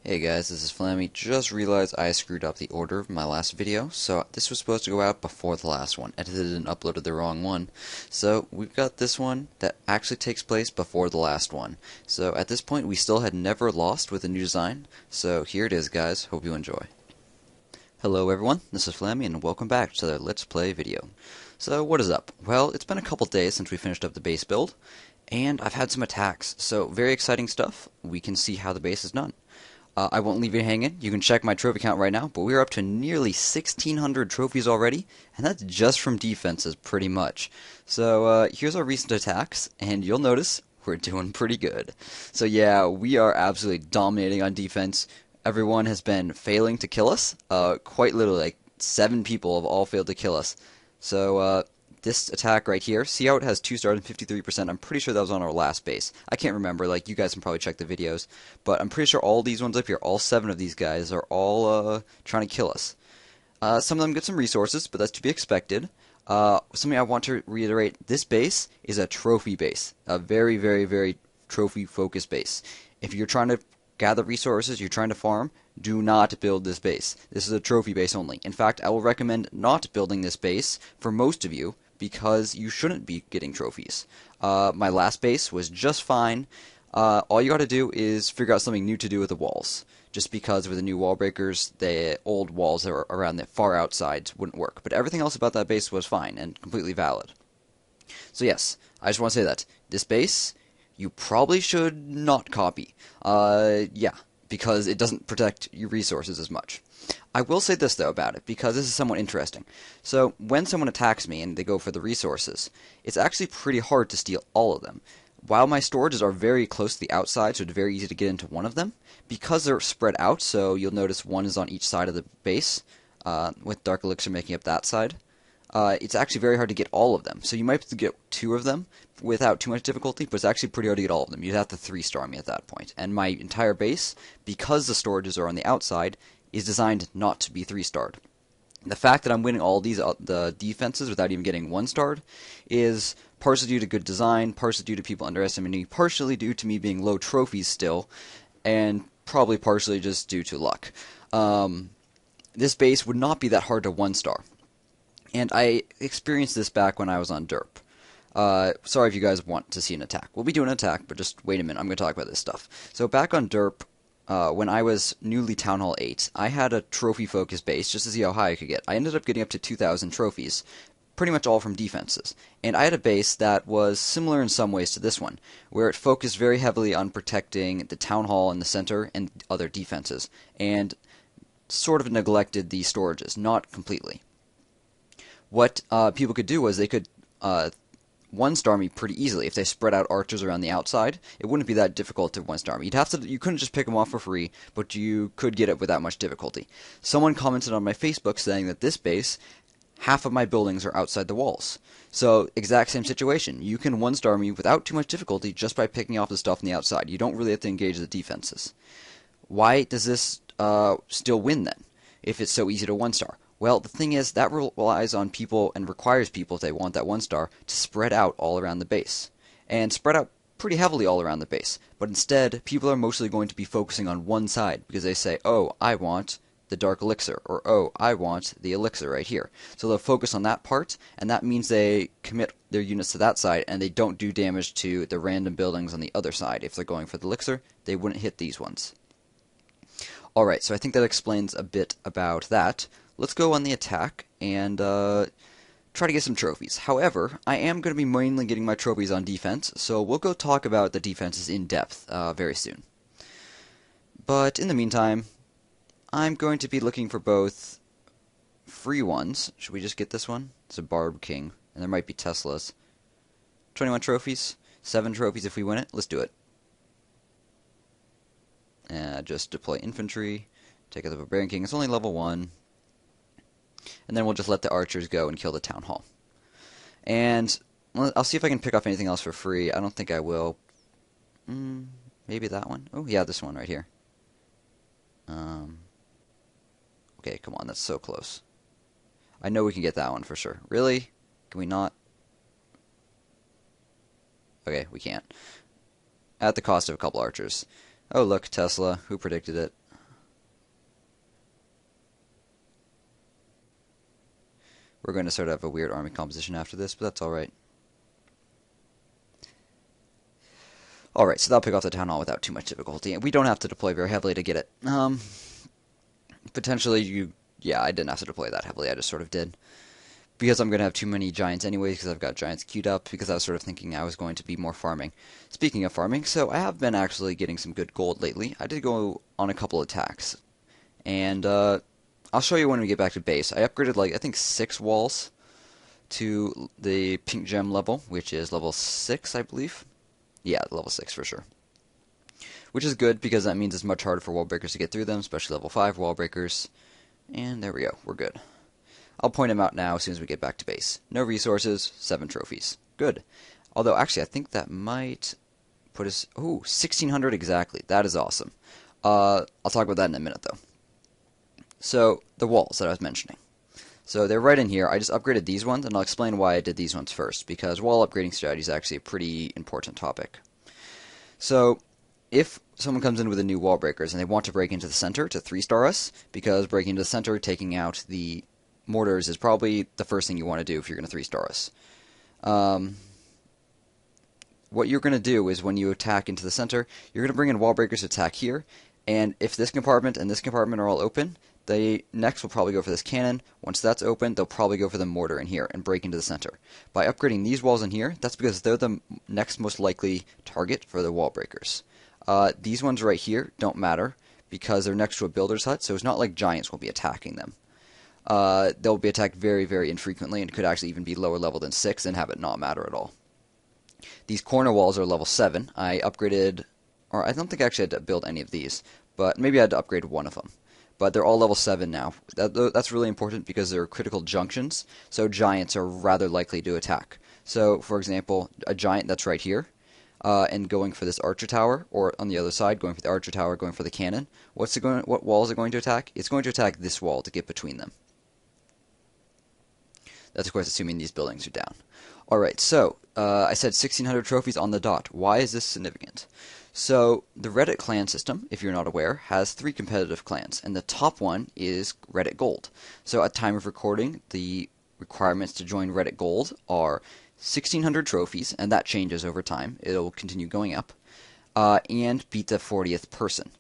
Hey guys, this is Flammy. Just realized I screwed up the order of my last video, so this was supposed to go out before the last one. Edited and uploaded the wrong one. So we've got this one that actually takes place before the last one. So at this point we still had never lost with a new design, so here it is guys, hope you enjoy. Hello everyone, this is Flammy and welcome back to the Let's Play video. So what is up? Well, it's been a couple days since we finished up the base build, and I've had some attacks, so very exciting stuff. We can see how the base is done. I won't leave you hanging. You can check my trophy count right now, but we're up to nearly 1,600 trophies already, and that's just from defenses, pretty much. So here's our recent attacks, and you'll notice we're doing pretty good. So yeah, we are absolutely dominating on defense. Everyone has been failing to kill us. Quite literally, like 7 people have all failed to kill us. So this attack right here, see how it has 2 stars and 53%? I'm pretty sure that was on our last base. I can't remember, like, you guys can probably check the videos, but I'm pretty sure all these ones up here, all 7 of these guys, are all trying to kill us. Some of them get some resources, but that's to be expected. Something I want to reiterate, this base is a trophy base, a very, very, very trophy-focused base. If you're trying to gather resources, you're trying to farm, do not build this base. This is a trophy base only. In fact, I will recommend not building this base for most of you, because you shouldn't be getting trophies. My last base was just fine. All you gotta do is figure out something new to do with the walls. Just because with the new wall breakers, the old walls that are around the far outside wouldn't work. But everything else about that base was fine and completely valid. So yes, I just want to say that. This base, you probably should not copy. Yeah, because it doesn't protect your resources as much. I will say this, though, about it, because this is somewhat interesting. So, when someone attacks me and they go for the resources, it's actually pretty hard to steal all of them. While my storages are very close to the outside, so it's very easy to get into one of them, because they're spread out, so you'll notice one is on each side of the base, with Dark Elixir making up that side, it's actually very hard to get all of them. So you might have to get 2 of them without too much difficulty, but it's actually pretty hard to get all of them. You'd have to 3-star me at that point. And my entire base, because the storages are on the outside, is designed not to be 3-starred. The fact that I'm winning all these the defenses without even getting 1-starred is partially due to good design, partially due to people underestimating me, partially due to me being low trophies still, and probably partially just due to luck. This base would not be that hard to 1-star. And I experienced this back when I was on Derp. Sorry if you guys want to see an attack. We'll be doing an attack, but just wait a minute. I'm going to talk about this stuff. So back on Derp, when I was newly Town Hall 8, I had a trophy-focused base just to see how high I could get. I ended up getting up to 2,000 trophies, pretty much all from defenses. And I had a base that was similar in some ways to this one, where it focused very heavily on protecting the Town Hall in the center and other defenses, and sort of neglected the storages, not completely. What people could do was they could 1-star me pretty easily if they spread out archers around the outside. It wouldn't be that difficult to 1-star me. You couldn't just pick them off for free, but you could get it without much difficulty. Someone commented on my Facebook saying that this base, half of my buildings are outside the walls. So exact same situation. You can 1-star me without too much difficulty just by picking off the stuff on the outside. You don't really have to engage the defenses. Why does this still win then, if it's so easy to 1-star? Well, the thing is, that relies on people and requires people, if they want that 1-star, to spread out all around the base. And spread out pretty heavily all around the base. But instead, people are mostly going to be focusing on one side, because they say, oh, I want the Dark Elixir, or oh, I want the Elixir right here. So they'll focus on that part, and that means they commit their units to that side, and they don't do damage to the random buildings on the other side. If they're going for the Elixir, they wouldn't hit these ones. Alright, so I think that explains a bit about that. Let's go on the attack and try to get some trophies. However, I am going to be mainly getting my trophies on defense, so we'll go talk about the defenses in depth very soon. But in the meantime, I'm going to be looking for both free ones. Should we just get this one? It's a Barb King, and there might be Teslas. 21 trophies, 7 trophies if we win it. Let's do it. Just deploy infantry, take out the Barbarian King. It's only level 1. And then we'll just let the archers go and kill the Town Hall. And I'll see if I can pick off anything else for free. I don't think I will. Maybe that one? Oh, yeah, this one right here. Okay, come on, that's so close. I know we can get that one for sure. Really? Can we not? Okay, we can't. At the cost of a couple archers. Oh, look, Tesla. Who predicted it? We're going to sort of have a weird army composition after this, but that's alright. Alright, so that'll pick off the town hall without too much difficulty. We don't have to deploy very heavily to get it. Potentially, yeah, I didn't have to deploy that heavily, I just sort of did. Because I'm going to have too many giants anyways, because I've got giants queued up, because I was sort of thinking I was going to be more farming. Speaking of farming, so I have been actually getting some good gold lately. I did go on a couple attacks. And, I'll show you when we get back to base. I upgraded, like, I think 6 walls to the pink gem level, which is level 6, I believe. Yeah, level 6 for sure. Which is good, because that means it's much harder for wall breakers to get through them, especially level 5 wall breakers. And there we go, we're good. I'll point them out now as soon as we get back to base. No resources, 7 trophies. Good. Although, actually, I think that might put us... Ooh, 1,600 exactly. That is awesome. I'll talk about that in a minute, though. So, the walls that I was mentioning. So, they're right in here. I just upgraded these ones, and I'll explain why I did these ones first, because wall upgrading strategy is actually a pretty important topic. So, if someone comes in with a new wall breakers, and they want to break into the center to 3-star us, because breaking into the center, taking out the mortars is probably the first thing you want to do if you're going to 3-star us. What you're going to do is when you attack into the center, you're going to bring in wall breakers to attack here, and if this compartment and this compartment are all open, they next will probably go for this cannon. Once that's open, they'll probably go for the mortar in here and break into the center. By upgrading these walls in here, that's because they're the next most likely target for the wall breakers. These ones right here don't matter because they're next to a builder's hut, so it's not like giants will be attacking them. They'll be attacked very, very infrequently and could actually even be lower level than 6 and have it not matter at all. These corner walls are level 7. I upgraded, or I don't think I actually had to build any of these, but maybe I had to upgrade one of them. But they're all level 7 now. That's really important because they're critical junctions, so giants are rather likely to attack. So, for example, a giant that's right here, and going for this archer tower, or on the other side, going for the archer tower, going for the cannon, what wall is it going to attack? It's going to attack this wall to get between them. That's, of course, assuming these buildings are down. Alright, so, I said 1,600 trophies on the dot. Why is this significant? So, the Reddit clan system, if you're not aware, has 3 competitive clans, and the top one is Reddit Gold. So, at time of recording, the requirements to join Reddit Gold are 1,600 trophies, and that changes over time. It'll continue going up, and beat the 40th person.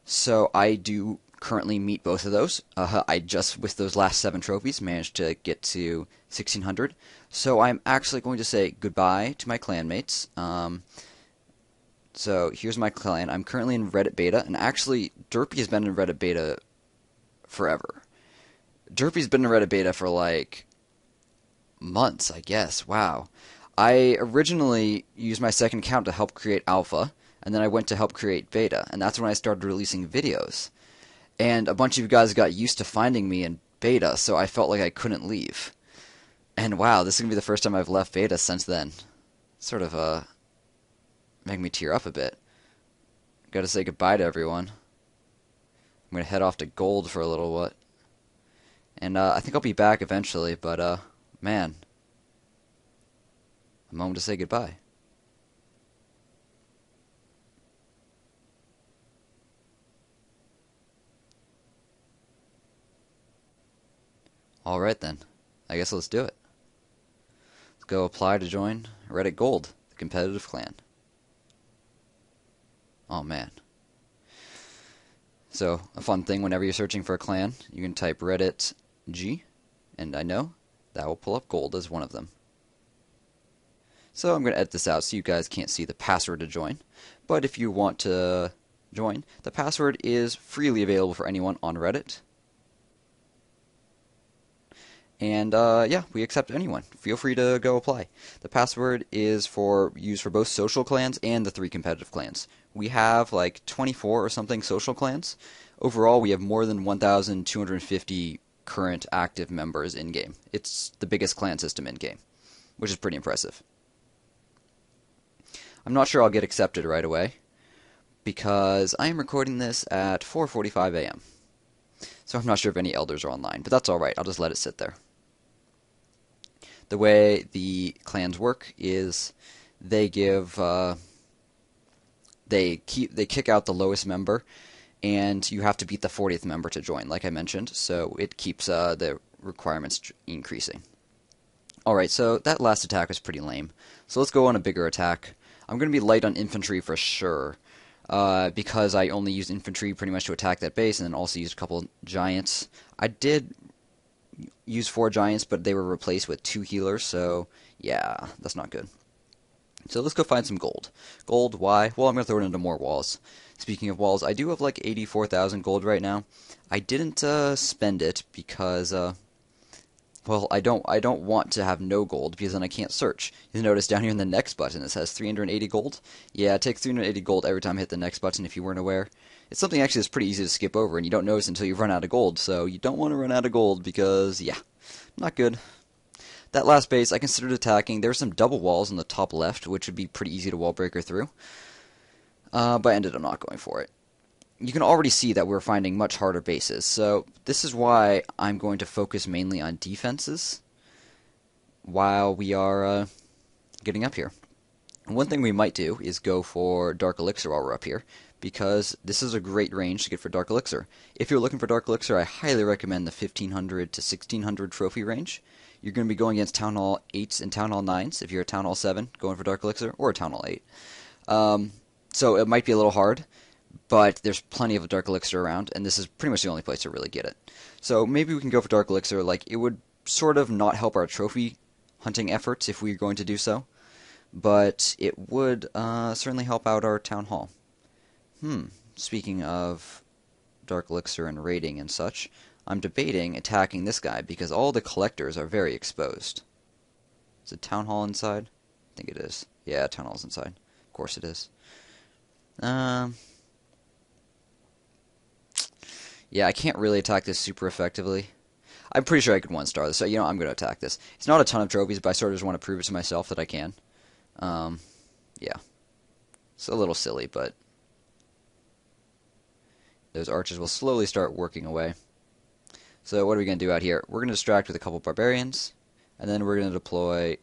So, I do currently meet both of those. I just, with those last 7 trophies, managed to get to 1,600. So, I'm actually going to say goodbye to my clanmates. So here's my clan. I'm currently in Reddit Beta, and actually, Derpy has been in Reddit Beta forever. Derpy's been in Reddit Beta for, like, months, I guess. Wow. I originally used my second account to help create Alpha, and then I went to help create Beta, and that's when I started releasing videos. And a bunch of you guys got used to finding me in Beta, so I felt like I couldn't leave. And wow, this is going to be the first time I've left Beta since then. Sort of, make me tear up a bit. Gotta say goodbye to everyone. I'm gonna head off to Gold for a little bit. And I think I'll be back eventually, but man. A moment to say goodbye. Alright then. I guess let's do it. Let's go apply to join Reddit Gold, the competitive clan. Oh man. So, a fun thing whenever you're searching for a clan, you can type Reddit G, and I know that will pull up Gold as one of them. So I'm going to edit this out so you guys can't see the password to join. But if you want to join, the password is freely available for anyone on Reddit. And yeah, we accept anyone. Feel free to go apply. The password is used for both social clans and the 3 competitive clans. We have like 24 or something social clans. Overall, we have more than 1,250 current active members in-game. It's the biggest clan system in-game, which is pretty impressive. I'm not sure I'll get accepted right away, because I am recording this at 4:45 a.m. So I'm not sure if any elders are online, but that's alright, I'll just let it sit there. The way the clans work is they give they kick out the lowest member, and you have to beat the 40th member to join, like I mentioned. So it keeps the requirements increasing. Alright, so that last attack was pretty lame. So let's go on a bigger attack. I'm going to be light on infantry for sure, because I only used infantry pretty much to attack that base, and then also used a couple giants. I did use 4 giants, but they were replaced with 2 healers, so yeah, that's not good. So let's go find some gold. Gold, why? Well, I'm going to throw it into more walls. Speaking of walls, I do have like 84,000 gold right now. I didn't spend it because, well, I don't want to have no gold because then I can't search. You notice down here in the next button it says 380 gold. Yeah, it takes 380 gold every time I hit the next button if you weren't aware. It's something actually that's pretty easy to skip over and you don't notice until you've run out of gold. So you don't want to run out of gold because, yeah, not good. That last base I considered attacking. There were some double walls on the top left which would be pretty easy to wall breaker through. But I ended up not going for it. You can already see that we're finding much harder bases, so this is why I'm going to focus mainly on defenses while we are getting up here. One thing we might do is go for Dark Elixir while we're up here, because this is a great range to get for Dark Elixir. If you're looking for Dark Elixir, I highly recommend the 1500 to 1600 trophy range. You're going to be going against Town Hall 8s and Town Hall 9s if you're a Town Hall 7 going for Dark Elixir, or a Town Hall 8. So it might be a little hard, but there's plenty of Dark Elixir around, and this is pretty much the only place to really get it. So maybe we can go for Dark Elixir. Like, it would sort of not help our trophy hunting efforts if we were going to do so, but it would certainly help out our Town Hall. Speaking of Dark Elixir and raiding and such, I'm debating attacking this guy because all the collectors are very exposed. Is it Town Hall inside? I think it is. Yeah, Town Hall's inside. Of course it is. Yeah, I can't really attack this super effectively. I'm pretty sure I could 1-star this, so you know I'm going to attack this. It's not a ton of trophies, but I sort of just want to prove it to myself that I can. Yeah. It's a little silly, but those archers will slowly start working away. So what are we going to do out here? We're going to distract with a couple barbarians, and then we're going to deploy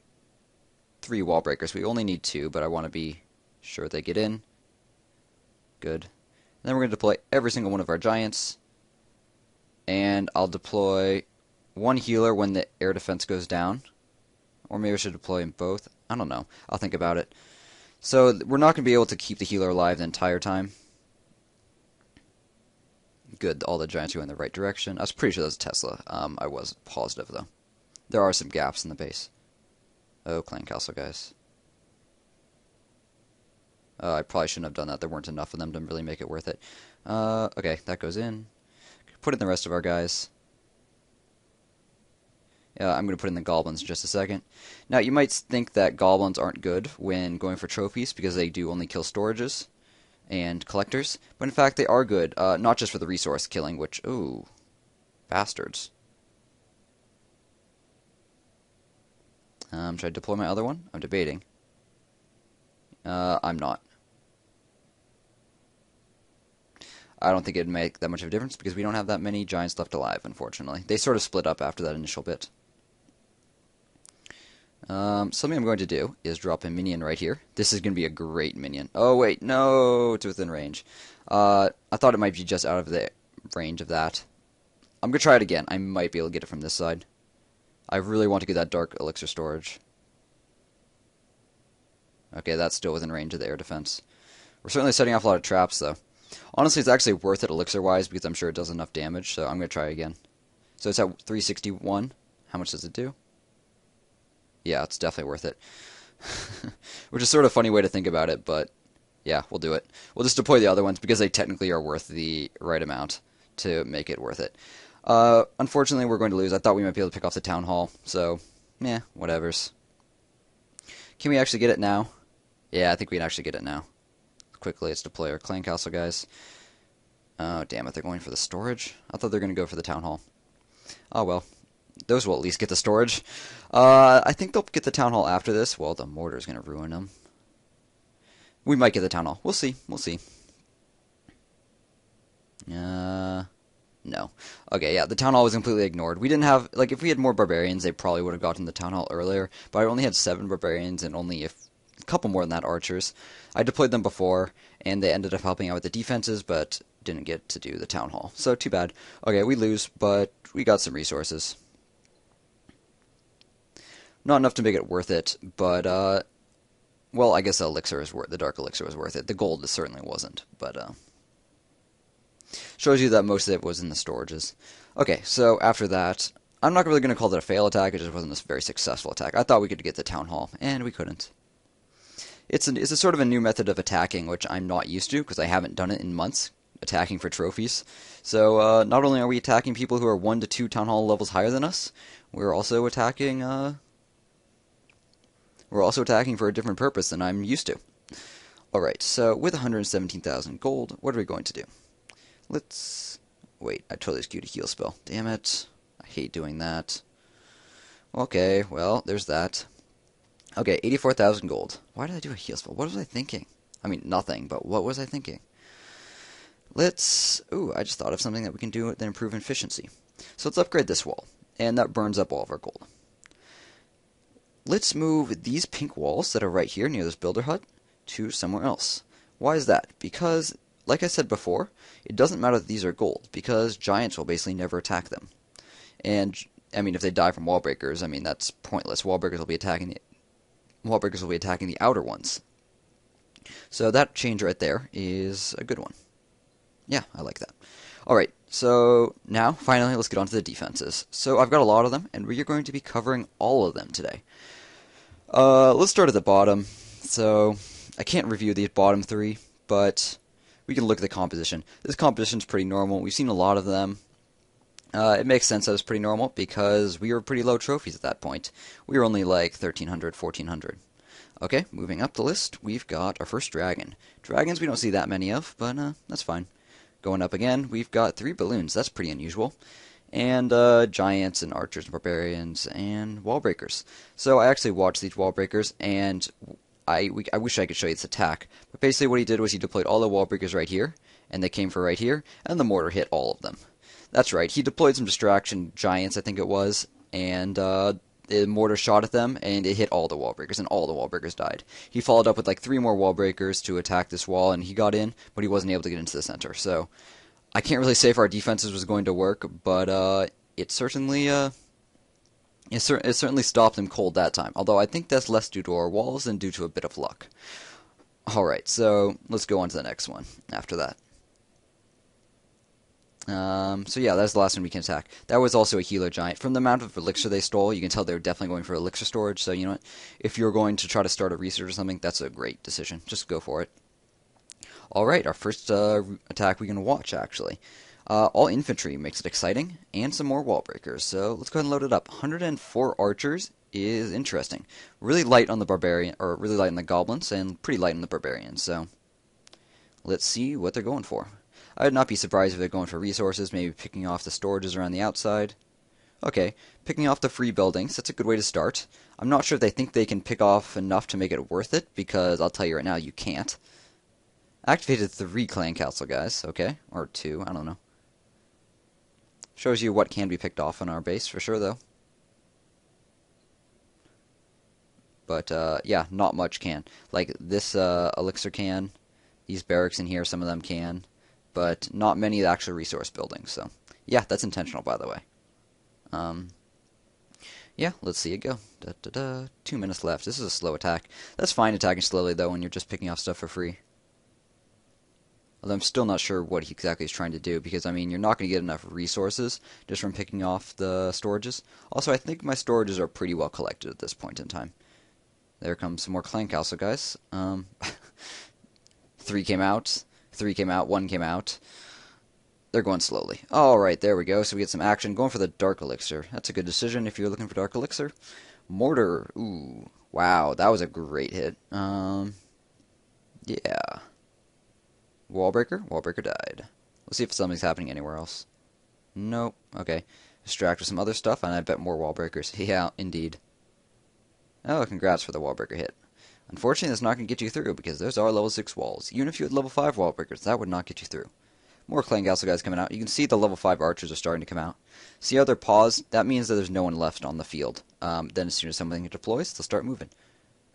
3 wall breakers. We only need 2, but I want to be sure they get in. Good. And then we're going to deploy every single one of our giants. And I'll deploy 1 healer when the air defense goes down. Or maybe I should deploy them both. I don't know. I'll think about it. So we're not going to be able to keep the healer alive the entire time. Good. All the giants are going in the right direction. I was pretty sure that was a Tesla. I was positive, though. There are some gaps in the base. Oh, Clan Castle, guys. I probably shouldn't have done that. There weren't enough of them to really make it worth it. Okay, that goes in. Put in the rest of our guys. I'm going to put in the goblins in just a second. Now, you might think that goblins aren't good when going for trophies because they do only kill storages and collectors. But in fact, they are good, not just for the resource killing, which, ooh, bastards. Should I deploy my other one? I'm debating. I'm not. I don't think it'd make that much of a difference because we don't have that many giants left alive, unfortunately. They sort of split up after that initial bit. Something I'm going to do is drop a minion right here. This is going to be a great minion. Oh, wait, no, it's within range. I thought it might be just out of the range of that. I'm going to try it again. I might be able to get it from this side. I really want to get that Dark Elixir storage. Okay, that's still within range of the air defense. We're certainly setting off a lot of traps, though. Honestly, it's actually worth it elixir-wise because I'm sure it does enough damage, so I'm going to try again. So it's at 361. How much does it do? Yeah, it's definitely worth it. Which is sort of a funny way to think about it, but yeah, we'll do it. We'll just deploy the other ones because they technically are worth the right amount to make it worth it. Unfortunately, we're going to lose. I thought we might be able to pick off the town hall, so, yeah, whatevers. Can we actually get it now? Yeah, I think we can actually get it now. Quickly, let's deploy our clan castle guys. Oh, damn it, they're going for the storage? I thought they were going to go for the town hall. Oh, well. Those will at least get the storage. I think they'll get the town hall after this. Well, the mortar's going to ruin them. We might get the town hall. We'll see. We'll see. No. Okay, yeah, the town hall was completely ignored. We didn't have, like, if we had more barbarians, they probably would have gotten the town hall earlier. But I only had 7 barbarians and only a couple more than that archers. I deployed them before, and they ended up helping out with the defenses, but didn't get to do the town hall. So, too bad. Okay, we lose, but we got some resources. Not enough to make it worth it, but, well, I guess the Dark Elixir was worth it. The gold certainly wasn't, but, shows you that most of it was in the storages. Okay, so after that, I'm not really going to call it a fail attack, it just wasn't a very successful attack. I thought we could get the Town Hall, and we couldn't. It's a sort of a new method of attacking, which I'm not used to, because I haven't done it in months, attacking for trophies. So, not only are we attacking people who are 1 to 2 Town Hall levels higher than us, we're also attacking for a different purpose than I'm used to. Alright, so with 117,000 gold, what are we going to do? Let's... Wait, I totally skewed a heal spell. Damn it. I hate doing that. Okay, well, there's that. Okay, 84,000 gold. Why did I do a heal spell? What was I thinking? I mean, nothing, but what was I thinking? Let's... Ooh, I just thought of something that we can do that improve efficiency. So let's upgrade this wall, and that burns up all of our gold. Let's move these pink walls that are right here near this builder hut to somewhere else. Why is that? Because, like I said before, it doesn't matter that these are gold, because giants will basically never attack them. And, I mean, if they die from wall breakers, I mean, that's pointless. Wall breakers will be attacking the outer ones. So that change right there is a good one. Yeah, I like that. Alright, so now, finally, let's get on to the defenses. So I've got a lot of them, and we are going to be covering all of them today. Let's start at the bottom. So, I can't review these bottom 3, but we can look at the composition. This composition's pretty normal. We've seen a lot of them. It makes sense that it's pretty normal, because we were pretty low trophies at that point. We were only like 1,300, 1,400. Okay, moving up the list, we've got our first dragon. Dragons we don't see that many of, but that's fine. Going up again, we've got 3 balloons. That's pretty unusual. And giants and archers and barbarians and wall breakers. So I actually watched these wall breakers, and I wish I could show you this attack. But basically what he did was he deployed all the wall breakers right here, and they came for right here, and the mortar hit all of them. That's right, he deployed some distraction giants, I think it was, and the mortar shot at them, and it hit all the wall breakers, and all the wall breakers died. He followed up with like 3 more wall breakers to attack this wall, and he got in, but he wasn't able to get into the center. So I can't really say if our defenses was going to work, but it certainly stopped him cold that time. Although I think that's less due to our walls than due to a bit of luck. Alright, so let's go on to the next one after that. So yeah, that's the last one we can attack. That was also a healer giant. From the amount of elixir they stole, you can tell they were definitely going for elixir storage, so you know what? If you're going to try to start a research or something, that's a great decision. Just go for it. Alright, our first attack we can watch, actually. All infantry makes it exciting, and some more wall breakers, so let's go ahead and load it up. 104 archers is interesting. Really light on the barbarian, or really light on the goblins, and pretty light on the barbarians, so let's see what they're going for. I would not be surprised if they're going for resources, maybe picking off the storages around the outside. Okay, picking off the free buildings, that's a good way to start. I'm not sure if they think they can pick off enough to make it worth it, because I'll tell you right now, you can't. Activated 3 clan council guys, okay, or 2, I don't know. Shows you what can be picked off on our base, for sure, though. But, yeah, not much can. Like, this elixir can, these barracks in here, some of them can. But not many actual resource buildings, so yeah, that's intentional, by the way. Yeah, let's see it go. 2 minutes left. This is a slow attack. That's fine attacking slowly, though, when you're just picking off stuff for free. Although I'm still not sure what he exactly is trying to do, because, I mean, you're not going to get enough resources just from picking off the storages. Also, I think my storages are pretty well collected at this point in time. There comes some more clan castle guys. 3 came out. 3 came out, 1 came out. They're going slowly. Alright, there we go. So we get some action. Going for the Dark Elixir. That's a good decision if you're looking for Dark Elixir. Mortar. Ooh. Wow, that was a great hit. Yeah. Wallbreaker? Wallbreaker died. Let's see if something's happening anywhere else. Nope. Okay. Distract with some other stuff, and I bet more wallbreakers. Yeah, indeed. Oh, congrats for the wallbreaker hit. Unfortunately, that's not going to get you through, because those are level 6 walls. Even if you had level 5 wall breakers, that would not get you through. More clan castle guys coming out. You can see the level 5 archers are starting to come out. See how they're paused? That means that there's no one left on the field. Then as soon as something deploys, they'll start moving.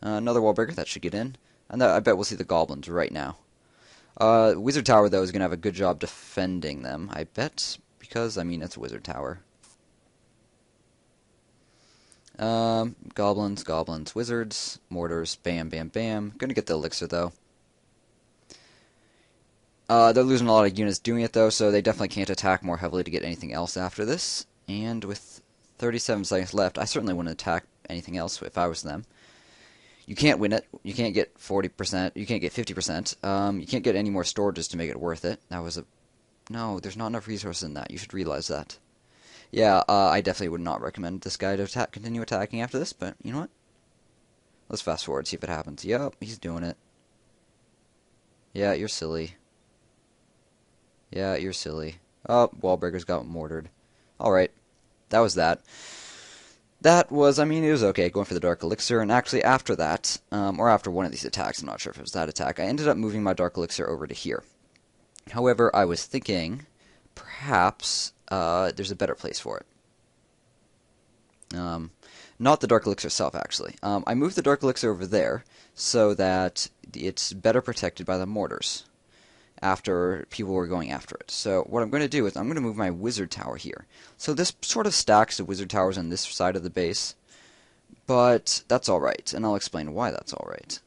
Another wall breaker, that should get in. And I bet we'll see the goblins right now. Wizard Tower, though, is going to have a good job defending them, I bet, because, I mean, it's a Wizard Tower. Goblins, goblins, wizards, mortars, bam, bam, bam. Gonna get the elixir, though. They're losing a lot of units doing it, though, so they definitely can't attack more heavily to get anything else after this. And with 37 seconds left, I certainly wouldn't attack anything else if I was them. You can't win it. You can't get 40%. You can't get 50%. You can't get any more storages to make it worth it. That was a... No, there's not enough resources in that. You should realize that. Yeah, I definitely would not recommend this guy to continue attacking after this, but you know what? Let's fast forward, see if it happens. Yep, he's doing it. Yeah, you're silly. Yeah, you're silly. Oh, Wallbreakers got mortared. Alright, that was that. That was, I mean, it was okay going for the Dark Elixir, and actually after that, or after one of these attacks, I'm not sure if it was that attack, I ended up moving my Dark Elixir over to here. However, I was thinking, perhaps, there's a better place for it. Not the Dark Elixir itself, actually. I moved the Dark Elixir over there so that it's better protected by the mortars after people were going after it. So what I'm going to do is I'm going to move my wizard tower here. So this sort of stacks the wizard towers on this side of the base, but that's alright, and I'll explain why that's alright.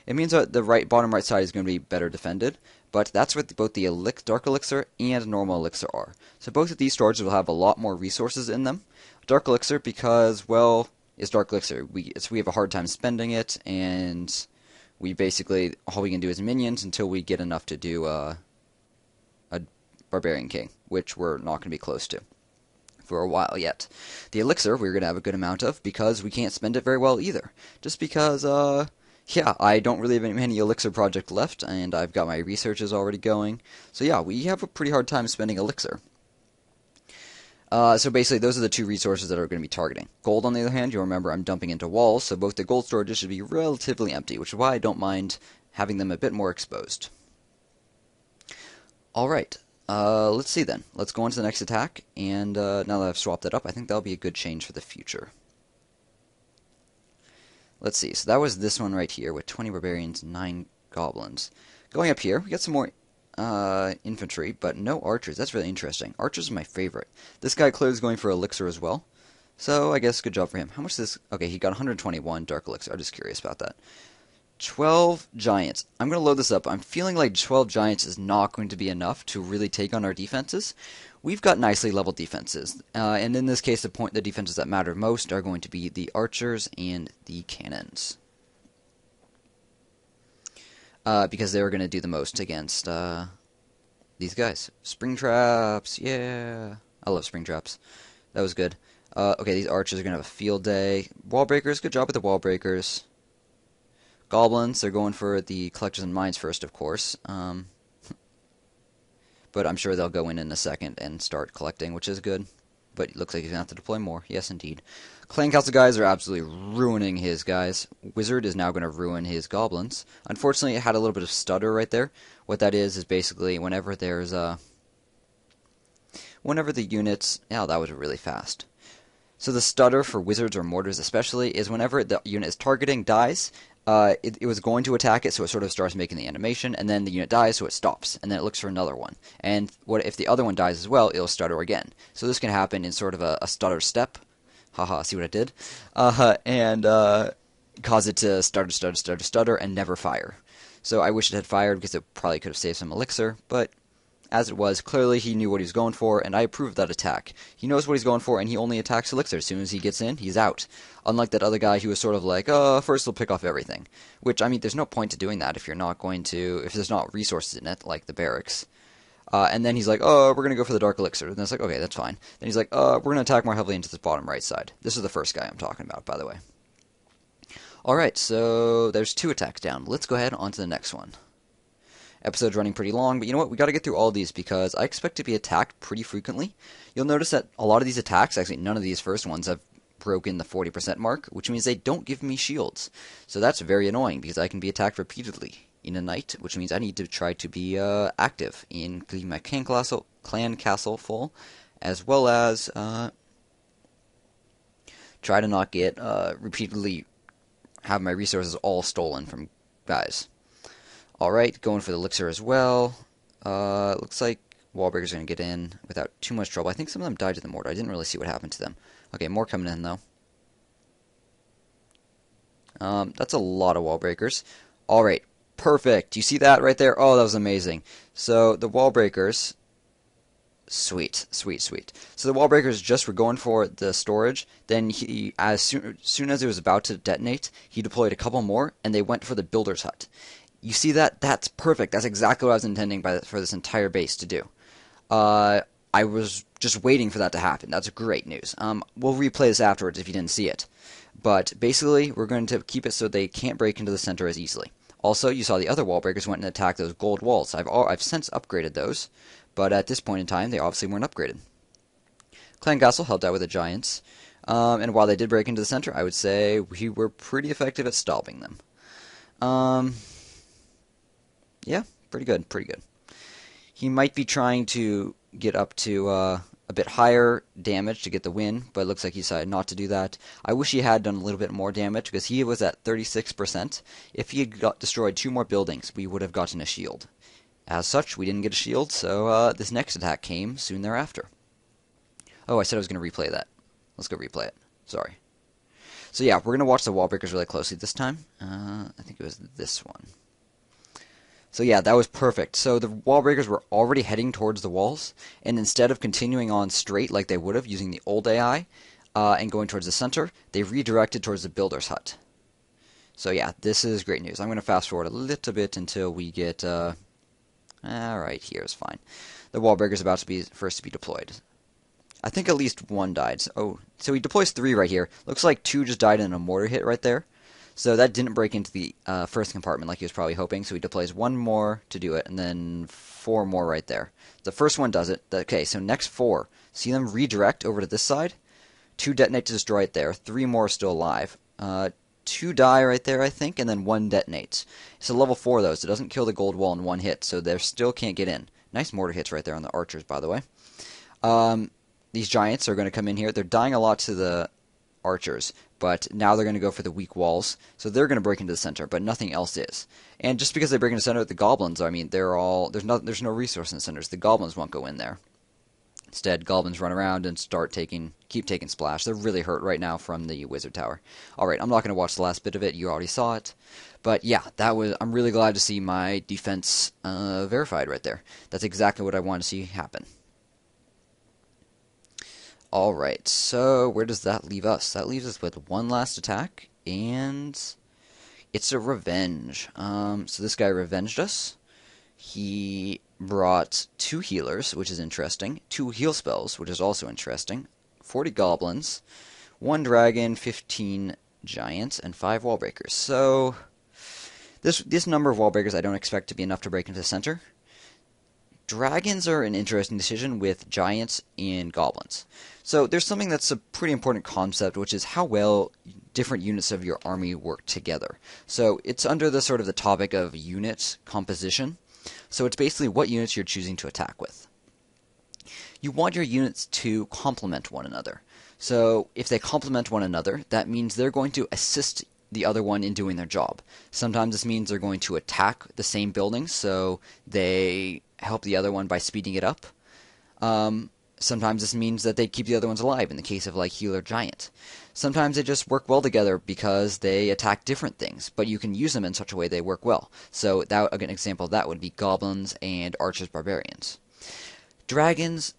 It means that the bottom right side is going to be better defended, but that's what both the Dark Elixir and normal Elixir are. So both of these storages will have a lot more resources in them. Dark Elixir because, well, it's Dark Elixir. We have a hard time spending it, and we basically, all we can do is minions until we get enough to do a Barbarian King, which we're not going to be close to for a while yet. The Elixir we're going to have a good amount of because we can't spend it very well either. Just because, yeah, I don't really have any Elixir project left, and I've got my researches already going. So yeah, we have a pretty hard time spending Elixir. So basically, those are the two resources that are going to be targeting. Gold, on the other hand, you'll remember I'm dumping into walls, so both the gold storages should be relatively empty, which is why I don't mind having them a bit more exposed. Alright, let's see then. Let's go on to the next attack, and now that I've swapped it up, I think that'll be a good change for the future. Let's see, so that was this one right here with 20 barbarians, 9 goblins. Going up here, we got some more infantry, but no archers. That's really interesting. Archers are my favorite. This guy clearly is going for elixir as well, so I guess good job for him. How much is this? Okay, he got 121 dark elixir. I'm just curious about that. 12 giants. I'm going to load this up. I'm feeling like 12 giants is not going to be enough to really take on our defenses. We've got nicely leveled defenses, and in this case, the defenses that matter most are going to be the archers and the cannons. Because they were going to do the most against these guys. Spring traps, yeah. I love spring traps. That was good. Okay, these archers are going to have a field day. Wall breakers, good job with the wall breakers. Goblins, they're going for the collectors and mines first, of course. But I'm sure they'll go in a second and start collecting, which is good. But it looks like he's going to have to deploy more. Yes, indeed. Clan Council guys are absolutely ruining his guys. Wizard is now going to ruin his goblins. Unfortunately, it had a little bit of stutter right there. What that is basically whenever there's whenever the units... Oh, that was really fast. So the stutter for wizards or mortars especially is whenever the unit is targeting dies... It was going to attack it, so it sort of starts making the animation, and then the unit dies, so it stops, and then it looks for another one. And what if the other one dies as well, it'll stutter again. So this can happen in sort of a stutter step. Haha, see what I did? And cause it to stutter, and never fire. So I wish it had fired, because it probably could have saved some elixir, but... As it was, clearly he knew what he was going for, and I approve of that attack. He knows what he's going for, and he only attacks elixir. As soon as he gets in, he's out. Unlike that other guy who was sort of like, first he'll pick off everything. Which, I mean, there's no point to doing that if you're not going to, if there's not resources in it, like the barracks. And then he's like, we're going to go for the dark elixir. And it's like, okay, that's fine. Then he's like, we're going to attack more heavily into this bottom right side. This is the first guy I'm talking about, by the way. Alright, so there's 2 attacks down. Let's go ahead on to the next one. Episode's running pretty long, but you know what? We got to get through all these because I expect to be attacked pretty frequently. You'll notice that a lot of these attacks, actually none of these first ones, have broken the 40% mark, which means they don't give me shields. So that's very annoying because I can be attacked repeatedly in a night, which means I need to try to be active in keeping my clan castle full, as well as try to not get repeatedly have my resources all stolen from guys. Alright, going for the elixir as well. Looks like wall breakers are going to get in without too much trouble. I think some of them died to the mortar. I didn't really see what happened to them. Okay, more coming in, though. That's a lot of wall breakers. Alright, perfect. You see that right there? Oh, that was amazing. So, the wall breakers... Sweet, sweet, sweet. So the wall breakers just were going for the storage. Then he, as soon as it was about to detonate, he deployed a couple more, and they went for the builder's hut. You see that? That's perfect. That's exactly what I was intending for this entire base to do. I was just waiting for that to happen. That's great news. We'll replay this afterwards if you didn't see it. But basically, we're going to keep it so they can't break into the center as easily. Also, you saw the other wall breakers went and attacked those gold walls. I've since upgraded those. But at this point in time, they obviously weren't upgraded. Clan Castle helped out with the giants. And while they did break into the center, I would say we were pretty effective at stopping them. Yeah, pretty good, pretty good. He might be trying to get up to a bit higher damage to get the win, but it looks like he decided not to do that. I wish he had done a little bit more damage, because he was at 36%. If he had destroyed 2 more buildings, we would have gotten a shield. As such, we didn't get a shield, so this next attack came soon thereafter. Oh, I said I was going to replay that. Let's go replay it. Sorry. So yeah, we're going to watch the wall breakers really closely this time. I think it was this one. So yeah, that was perfect. So the wall breakers were already heading towards the walls, and instead of continuing on straight like they would have using the old AI and going towards the center, they redirected towards the builder's hut. So yeah, this is great news. I'm going to fast forward a little bit until we get... Alright, here's fine. The wall breaker's about to be first to be deployed. I think at least 1 died. So he deploys 3 right here. Looks like 2 just died in a mortar hit right there. So that didn't break into the first compartment like he was probably hoping. So he deploys 1 more to do it, and then 4 more right there. The first one does it. Okay, so next 4. See them redirect over to this side? 2 detonate to destroy it there. 3 more are still alive. 2 die right there, I think, and then 1 detonates. It's a level 4, though, so it doesn't kill the gold wall in 1 hit, so they still can't get in. Nice mortar hits right there on the archers, by the way. These giants are going to come in here. They're dying a lot to the archers, but now they're going to go for the weak walls, so they're going to break into the center, but nothing else is. And just because they break into the center, the goblins, I mean, there's no resource in the centers. The goblins won't go in there. Instead, goblins run around and keep taking splash. They're really hurt right now from the wizard tower. Alright, I'm not going to watch the last bit of it. You already saw it. But yeah, I'm really glad to see my defense verified right there. That's exactly what I want to see happen. Alright, so where does that leave us? That leaves us with 1 last attack, and it's a revenge. So this guy revenged us. He brought 2 healers, which is interesting, 2 heal spells, which is also interesting, 40 goblins, 1 dragon, 15 giants, and 5 wall breakers. So this number of wall breakers I don't expect to be enough to break into the center. Dragons are an interesting decision with giants and goblins. So there's something that's a pretty important concept, which is how well different units of your army work together. So it's under the sort of the topic of unit composition. So it's basically what units you're choosing to attack with. You want your units to complement one another. So if they complement one another, that means they're going to assist the other one in doing their job. Sometimes this means they're going to attack the same building, so they help the other one by speeding it up. Sometimes this means that they keep the other ones alive, in the case of like healer giant. Sometimes they just work well together because they attack different things, but you can use them in such a way they work well. So an example of that would be goblins and archers barbarians. Dragons,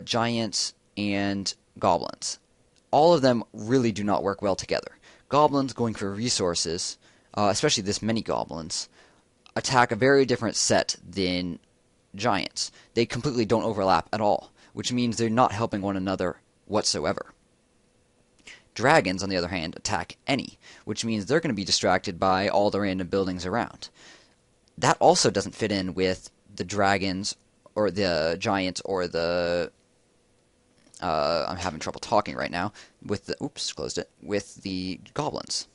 giants, and goblins. All of them really do not work well together. Goblins going for resources, especially this many goblins, attack a very different set than giants. They completely don't overlap at all, which means they're not helping one another whatsoever. Dragons, on the other hand, attack any, which means they're going to be distracted by all the random buildings around. That also doesn't fit in with the dragons, or the giants, or the... I'm having trouble talking right now, with the... Oops, closed it. With the goblins.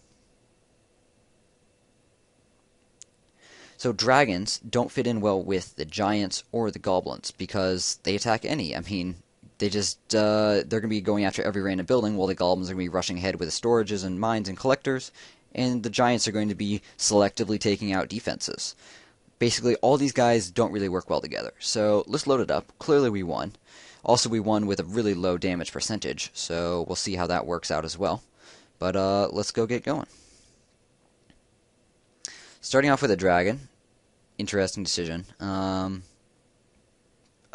So dragons don't fit in well with the giants or the goblins, because they attack any. I mean, they're going to be going after every random building, while the goblins are going to be rushing ahead with the storages and mines and collectors, and the giants are going to be selectively taking out defenses. basically all these guys don't really work well together. So let's load it up. Clearly we won. Also, we won with a really low damage percentage, so we'll see how that works out as well. But let's go get going. Starting off with a dragon. Interesting decision. I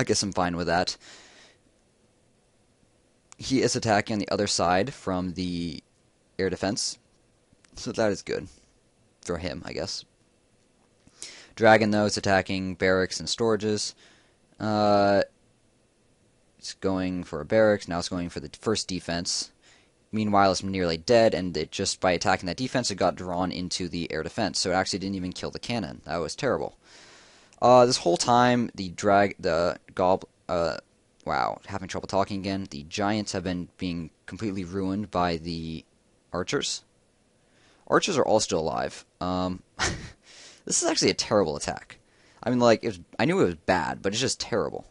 guess I'm fine with that. He is attacking on the other side from the air defense, so that is good for him, I guess. Dragon, though, is attacking barracks and storages. It's going for a barracks, now it's going for the first defense. Meanwhile, it's nearly dead, and it just by attacking that defense, it got drawn into the air defense, so it actually didn't even kill the cannon. That was terrible. This whole time, wow, having trouble talking again. The giants have been being completely ruined by the archers. Archers are all still alive. This is actually a terrible attack. I mean, like, I knew it was bad, but it's just terrible.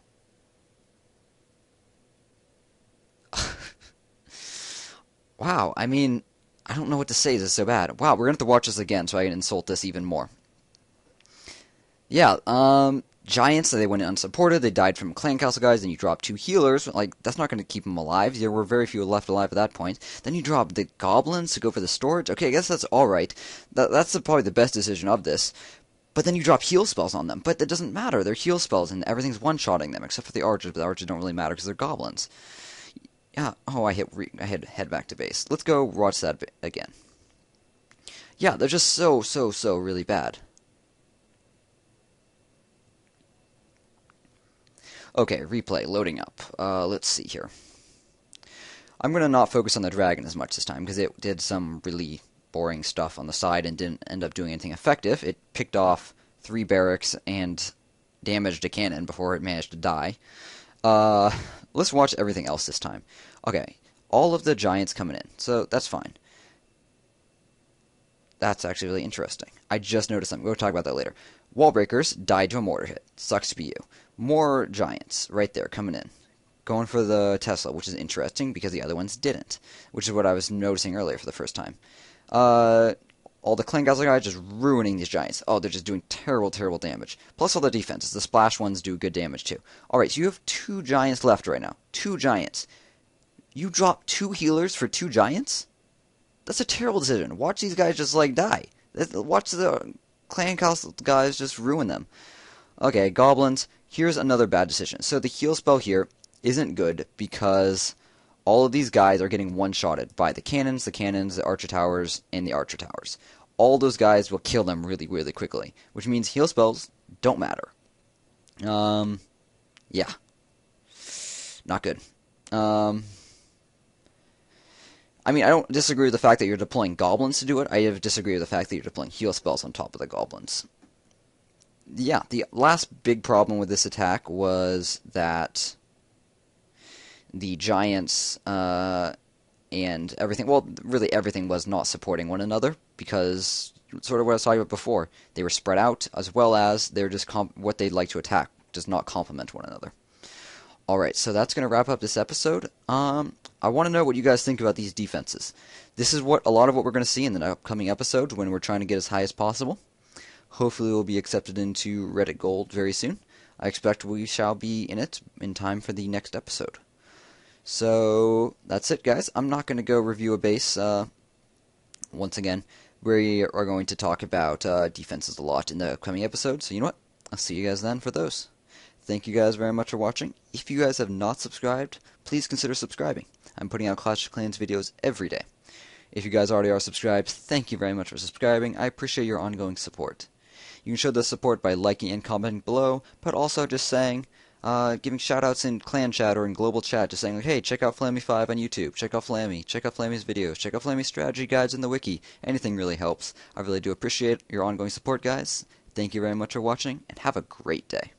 Wow, I mean, I don't know what to say. This is so bad. Wow, we're going to have to watch this again so I can insult this even more. Yeah, giants, they went unsupported. They died from clan castle guys. Then you drop 2 healers. Like, that's not going to keep them alive. There were very few left alive at that point. Then you drop the goblins to go for the storage. Okay, I guess that's alright. That's probably the best decision of this. But then you drop heal spells on them. But that doesn't matter. They're heal spells, and everything's one-shotting them, except for the archers. But the archers don't really matter because they're goblins. Yeah, oh, I hit head back to base. Let's go watch that again. Yeah, they're just so really bad. Okay, replay, loading up. Let's see here. I'm going to not focus on the dragon as much this time, because it did some really boring stuff on the side and didn't end up doing anything effective. It picked off 3 barracks and damaged a cannon before it managed to die. Let's watch everything else this time. Okay, all of the giants coming in, so that's fine. That's actually really interesting. I just noticed something. We'll talk about that later. Wall breakers died to a mortar hit. Sucks to be you. More giants right there coming in. Going for the Tesla, which is interesting because the other ones didn't, which is what I was noticing earlier for the first time. All the clan guys are just ruining these giants. Oh, they're just doing terrible damage. Plus all the defenses. The splash ones do good damage too. Alright, so you have 2 giants left right now. 2 giants. You drop 2 healers for 2 giants? That's a terrible decision. Watch these guys just, like, die. Watch the clan castle guys just ruin them. Okay, goblins. Here's another bad decision. So the heal spell here isn't good because all of these guys are getting one-shotted by the cannons, the archer towers, and the archer towers. All those guys will kill them really quickly, which means heal spells don't matter. Yeah. Not good. I mean, I don't disagree with the fact that you're deploying goblins to do it. I disagree with the fact that you're deploying heal spells on top of the goblins. Yeah, the last big problem with this attack was that the giants and everything, well, really everything was not supporting one another because, sort of what I was talking about before, they were spread out as well as they're just what they'd like to attack does not complement one another. Alright, so that's going to wrap up this episode. I want to know what you guys think about these defenses. This is a lot of what we're going to see in the upcoming episodes when we're trying to get as high as possible. Hopefully we'll be accepted into Reddit Gold very soon. I expect we shall be in it in time for the next episode. So, that's it, guys. I'm not going to go review a base. Once again, we are going to talk about defenses a lot in the upcoming episodes. So, you know what? I'll see you guys then for those. Thank you guys very much for watching. If you guys have not subscribed, please consider subscribing. I'm putting out Clash of Clans videos every day. If you guys already are subscribed, thank you very much for subscribing. I appreciate your ongoing support. You can show this support by liking and commenting below, but also just saying, giving shoutouts in clan chat or in global chat, just saying, like, hey, check out Flammy5 on YouTube, check out Flammy, check out Flammy's videos, check out Flammy's strategy guides in the wiki. Anything really helps. I really do appreciate your ongoing support, guys. Thank you very much for watching, and have a great day.